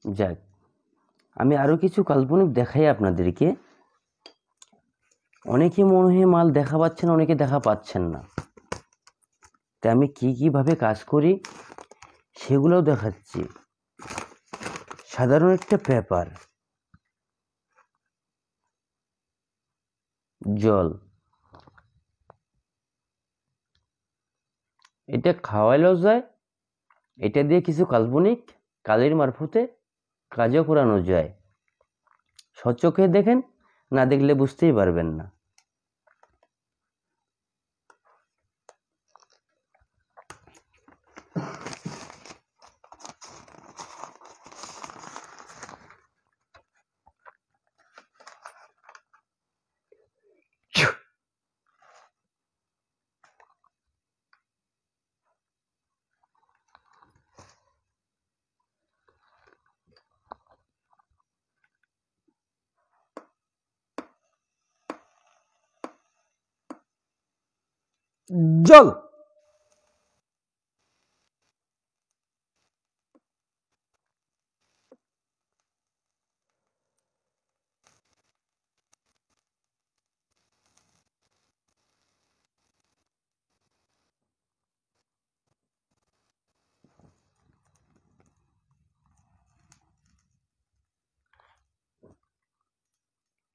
যাক, আমি আরো কিছু কাল্পনিক দেখাই আপনাদেরকে। অনেকে মনে হয় মাল দেখা পাচ্ছেন, অনেকে দেখা পাচ্ছেন না। তাই আমি কিভাবে কাজ করি সেগুলোও দেখাচ্ছি। সাধারণ একটা পেপার, জল, এটা খাওয়াইলেও যায়, এটা দিয়ে কিছু কাল্পনিক কালের মারফতে কাজও করানো যায়। সচক্ষে দেখেন, না দেখলে বুঝতেই পারবেন না। জল।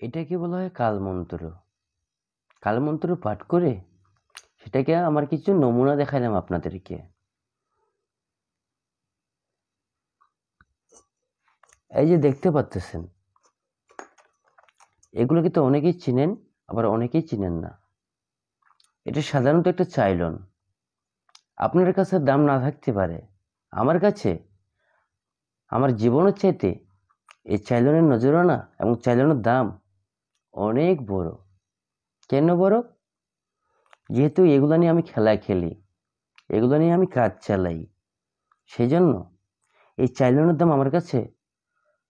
এটাকে বলা হয় কালমন্ত্র। কালমন্ত্র পাঠ করে সেটাকে আমার কিছু নমুনা দেখালাম আপনাদেরকে। এই যে দেখতে পাচ্ছেন, এগুলো কিন্তু অনেকেই চিনেন, আবার অনেকেই চিনেন না। এটা সাধারণত একটা চাইলন। আপনার কাছে দাম না থাকতে পারে, আমার কাছে আমার জীবনের চাইতে এই চাইলনের নজরানা এবং চাইলনের দাম অনেক বড়। কেন বড়? যেহেতু এগুলো নিয়ে আমি খেলা খেলি, এগুলো নিয়ে আমি কাজ চালাই, সেই জন্য এই চাইলনের দাম আমার কাছে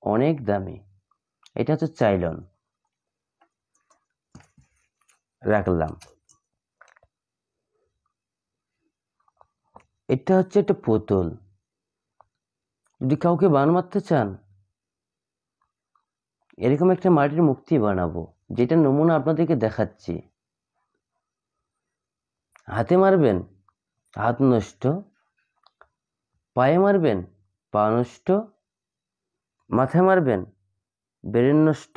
অনেক দামি। এটা হচ্ছে চাইলন, রাখলাম। এটা হচ্ছে একটা পুতুল। যদি কাউকে বান মারতে চান, এরকম একটা মাটির মূর্তি বানাবো, যেটা নমুনা আপনাদেরকে দেখাচ্ছি। হাতে মারবেন, হাত নষ্ট। পায়ে মারবেন, পা নষ্ট। মাথায় মারবেন, ব্রেন নষ্ট।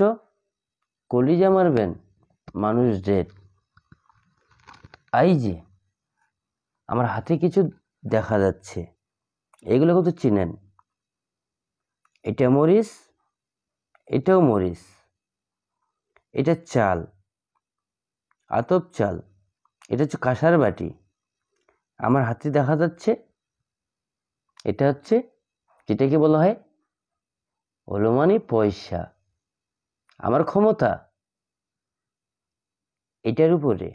কলিজা মারবেন, মানুষ ডেড। এই যে আমার হাতে কিছু দেখা যাচ্ছে, এগুলো কত চিনেন? এটা মরিচ, এটাও মরিচ। এটা চাল, আতপ চাল। এটা হচ্ছে কাঁসার বাটি। আমার হাতে দেখা যাচ্ছে, এটা হচ্ছে যেটাকে বলা হয় হলমানি পয়সা। আমার ক্ষমতা এটার উপরে।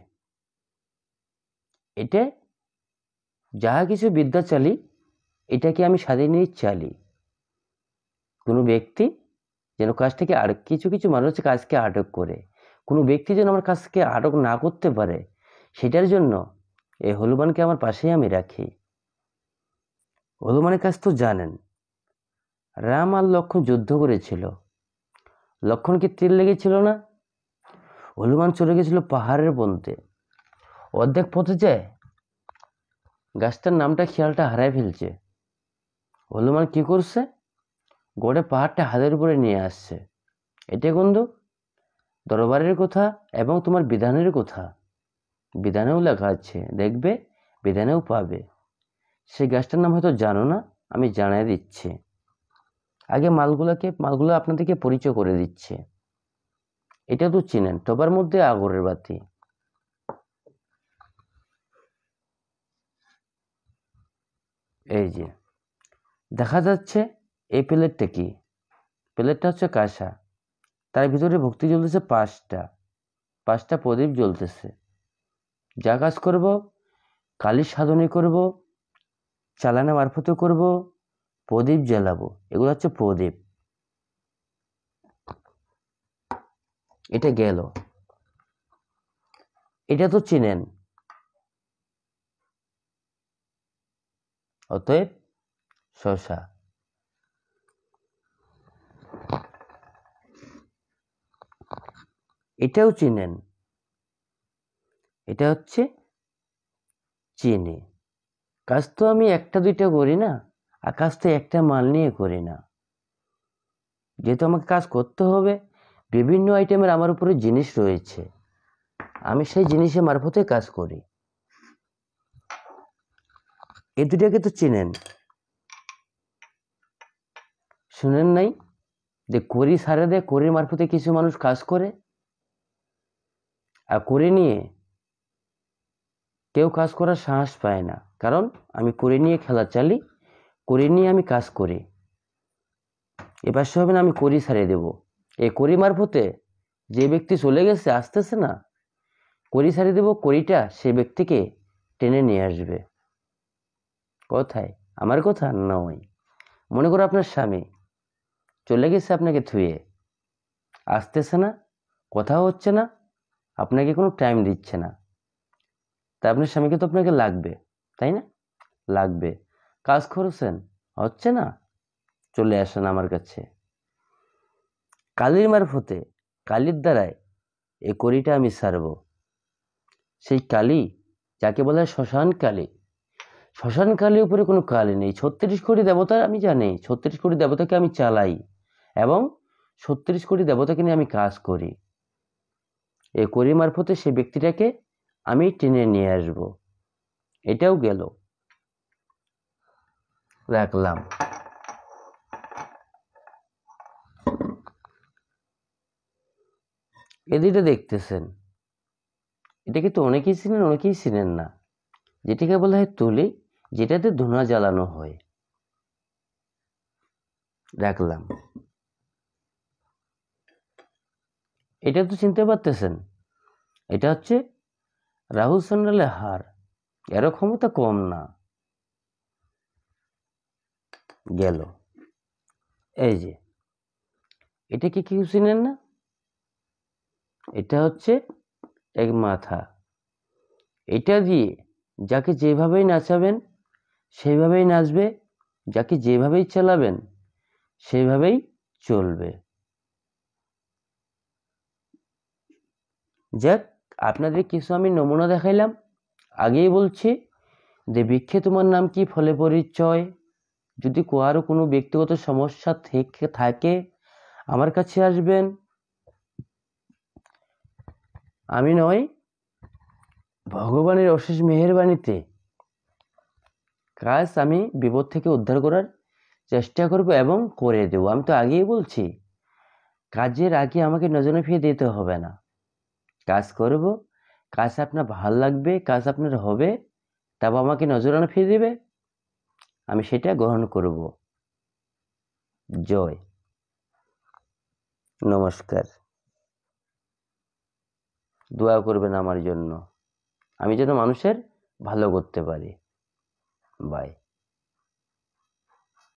এটা যাহা কিছু বিদ্যা চালি, এটাকে আমি স্বাধীন চালি। কোনো ব্যক্তি যেন কাজ থেকে আর কিছু কিছু মানুষ কাজকে আটক করে, কোনো ব্যক্তি যেন আমার কাজকে আটক না করতে পারে, সেটার জন্য এই হনুমানকে আমার পাশেই আমি রাখি। হনুমানের কাজ তো জানেন, রাম আর লক্ষ্মণ যুদ্ধ করেছিল। লক্ষ্মণকে তীর লেগেছিল না? হনুমান চলে গেছিল পাহাড়ের মধ্যে। অর্ধেক পথে যায় গাছটার নামটা খেয়ালটা হারায় ফেলছে। হনুমান কি করছে? গড়ে পাহাড়টা হাতের উপরে নিয়ে আসছে। এটা বন্ধু দরবারের কথা এবং তোমার বিধানের কথা। বিধানেও লেখা আছে, দেখবে বিধানেও পাবে। সেই গাছটার নাম হয়তো জানো না, আমি জানাই দিচ্ছি। আগে মালগুলো আপনাদেরকে পরিচয় করে দিচ্ছে। এটা তো চিনেন, টবার মধ্যে আগরের বাতি। এই যে দেখা যাচ্ছে, এই প্লেটটা কি? প্লেটটা হচ্ছে কাঁসা। তার ভিতরে ভক্তি জ্বলতেছে পাঁচটা প্রদীপ জ্বলতেছে। যা কাজ করব, কালীর সাধনে করব, চালানা মারফতে করব, প্রদীপ জ্বালাবো। এগুলো হচ্ছে প্রদীপ। এটা গেল। এটা তো চিনেন। অতএব শশা। এটাও চিনেন, এটা হচ্ছে চিনি। কাজ তো আমি একটা দুইটা করি না, আর কাজ তো একটা মাল নিয়ে করি না। যেহেতু আমাকে কাজ করতে হবে, বিভিন্ন আইটেমের আমার উপরে জিনিস রয়েছে, আমি সেই জিনিসের মারফতে কাজ করি। এই দুটাকে তো চিনেন, শুনেন নাই যে করি সারে দেয়, করির মারফতে কিছু মানুষ কাজ করে, আর করে নিয়ে কেউ কাজ করার সাহস পায় না, কারণ আমি করে নিয়ে খেলা চালি, করে নিয়ে আমি কাজ করি। এবার সে হবে না আমি করি সারিয়ে দেব, এই করি মারফতে যে ব্যক্তি চলে গেছে, আসতেছে না, করি সারিয়ে দেব, করিটা সে ব্যক্তিকে টেনে নিয়ে আসবে। কথায় আমার কথা নয়। মনে করো আপনার স্বামী চলে গেছে আপনাকে থুয়ে, আসতেছে না, কথাও হচ্ছে না, আপনাকে কোনো টাইম দিচ্ছে না, তা আপনার স্বামীকে তো আপনাকে লাগবে, তাই না? লাগবে। কাজ করছেন, হচ্ছে না, চলে আসেন আমার কাছে। কালির মারফতে, কালির দ্বারায় এই কড়িটা আমি সারব। সেই কালি যাকে বলা হয় শ্মশান কালী। শ্মশান কালীর উপরে কোনো কালি নেই। 36 কোটি দেবতা আমি জানি, 36 কোটি দেবতাকে আমি চালাই, এবং 36 কোটি দেবতাকে নিয়ে আমি কাজ করি। এই কড়ি মারফতে সেই ব্যক্তিটাকে আমি টেনে নিয়ে আসব। এটাও গেল, রাখলাম। এদিকে দেখতেছেন, এটাকে তো অনেকেই চিনেন, অনেকেই চিনেন না। যেটাকে বলা হয় তুলি, যেটাতে ধোঁয়া জ্বালানো হয়, রাখলাম। এটা তো চিনতে পারতেছেন, এটা হচ্ছে রাহু চন্দ্রালের হার, এরও ক্ষমতা কম না। গেল। এই যে এটা কি কেউ চিনেন না? এটা হচ্ছে এক মাথা। এটা দিয়ে যাকে যেভাবেই নাচাবেন সেইভাবেই নাচবে, যাকে যেভাবেই চালাবেন সেইভাবেই চলবে। যাক, আপনাদের কিছু আমি নমুনা দেখাইলাম। আগেই বলছি যে বৃক্ষে তোমার নাম কি, ফলে পরিচয়। যদি কারো কোনো ব্যক্তিগত সমস্যা থেকে থাকে আমার কাছে আসবেন। আমি নয়, ভগবানের অশেষ মেহেরবানিতে কাজ আমি বিপদ থেকে উদ্ধার করার চেষ্টা করব এবং করে দেব। আমি তো আগেই বলছি, কাজের আগে আমাকে নজরে ফিরে দিতে হবে না। কাজ করব, কাজ আপনার ভাল লাগবে, কাজ আপনার হবে, তারপর আমাকে নজরানা ফিরে দিবে, আমি সেটা গ্রহণ করব। জয়, নমস্কার। দোয়া করবেন আমার জন্য, আমি যেন মানুষের ভালো করতে পারি। বাই।